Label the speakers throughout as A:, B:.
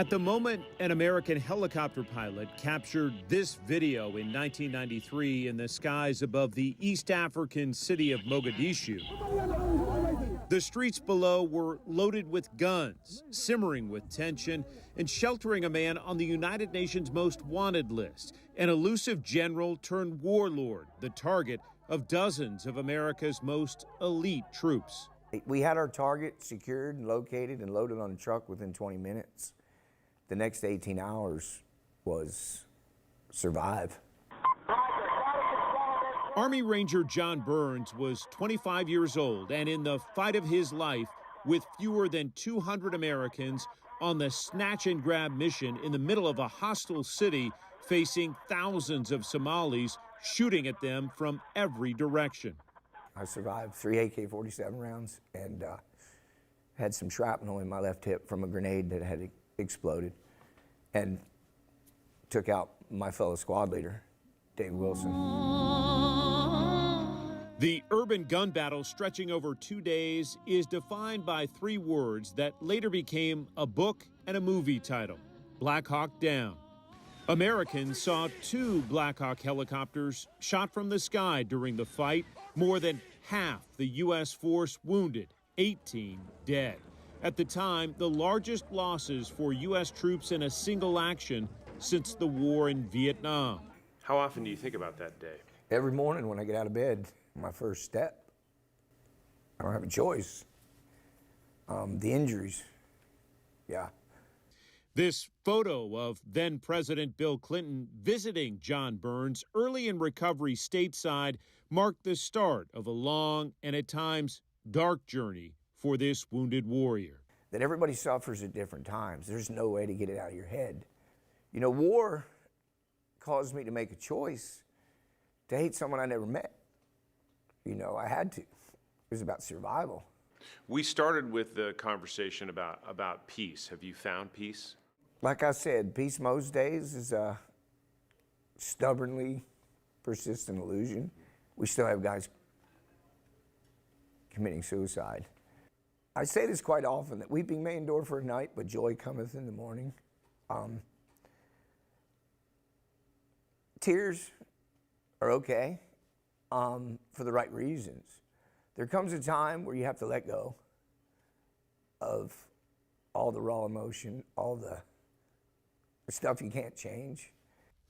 A: At the moment, an American helicopter pilot captured this video in 1993 in the skies above the East African city of Mogadishu. The streets below were loaded with guns, simmering with tension, and sheltering a man on the United Nations Most Wanted list, an elusive general turned warlord, the target of dozens of America's most elite troops.
B: We had our target secured and located and loaded on a truck within 20 minutes. The next 18 hours was survive.
A: Army Ranger John Burns was 25 years old and in the fight of his life with fewer than 200 Americans on the snatch and grab mission in the middle of a hostile city facing thousands of Somalis shooting at them from every direction.
B: I survived 3 AK-47 rounds and had some shrapnel in my left hip from a grenade that had exploded and took out my fellow squad leader, Dave Wilson.
A: The urban gun battle stretching over 2 days is defined by 3 words that later became a book and a movie title, Black Hawk Down. Americans saw 2 Black Hawk helicopters shot from the sky during the fight, more than half the U.S. force wounded, 18 dead. At the time, the largest losses for U.S. troops in a single action since the war in Vietnam.
C: How often do you think about that day?
B: Every morning when I get out of bed, my first step. I don't have a choice. The injuries, yeah.
A: This photo of then President Bill Clinton visiting John Burns early in recovery stateside marked the start of a long and at times dark journey for this wounded warrior.
B: That everybody suffers at different times. There's no way to get it out of your head. You know, war caused me to make a choice to hate someone I never met. You know, I had to. It was about survival.
C: We started with the conversation about peace. Have you found peace?
B: Like I said, peace most days is a stubbornly persistent illusion. We still have guys committing suicide. I say this quite often, that weeping may endure for a night, but joy cometh in the morning. Tears are okay for the right reasons. There comes a time where you have to let go of all the raw emotion, all the stuff you can't change.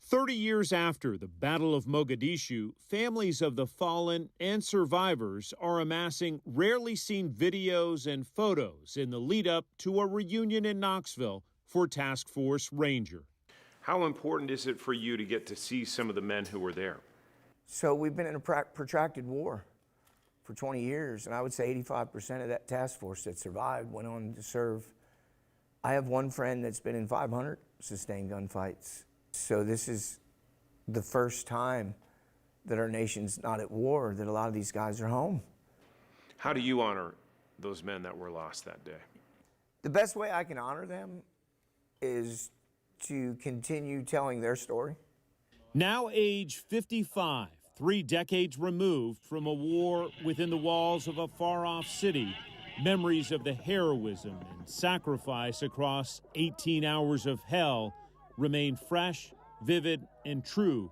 A: 30 years after the Battle of Mogadishu, families of the fallen and survivors are amassing rarely seen videos and photos in the lead up to a reunion in Knoxville for Task Force Ranger.
C: How important is it for you to get to see some of the men who were there?
B: So we've been in a protracted war for 20 years, and I would say 85% of that task force that survived went on to serve. I have one friend that's been in 500 sustained gunfights. So this is the first time that our nation's not at war, that a lot of these guys are home.
C: How do you honor those men that were lost that day?
B: The best way I can honor them is to continue telling their story.
A: Now age 55, 3 decades removed from a war within the walls of a far-off city, memories of the heroism and sacrifice across 18 hours of hell remain fresh, vivid, and true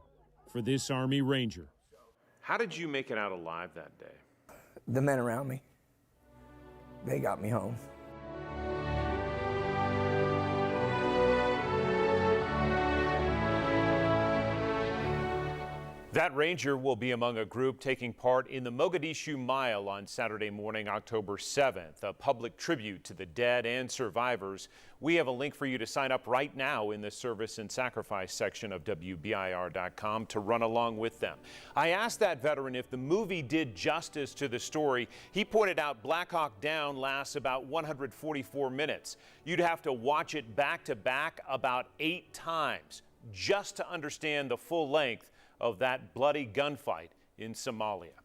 A: for this Army Ranger.
C: How did you make it out alive that day?
B: The men around me, they got me home.
C: That Ranger will be among a group taking part in the Mogadishu Mile on Saturday morning, October 7th, a public tribute to the dead and survivors. We have a link for you to sign up right now in the Service and Sacrifice section of WBIR.com to run along with them. I asked that veteran if the movie did justice to the story. He pointed out Black Hawk Down lasts about 144 minutes. You'd have to watch it back to back about 8 times just to understand the full length of that bloody gunfight in Somalia.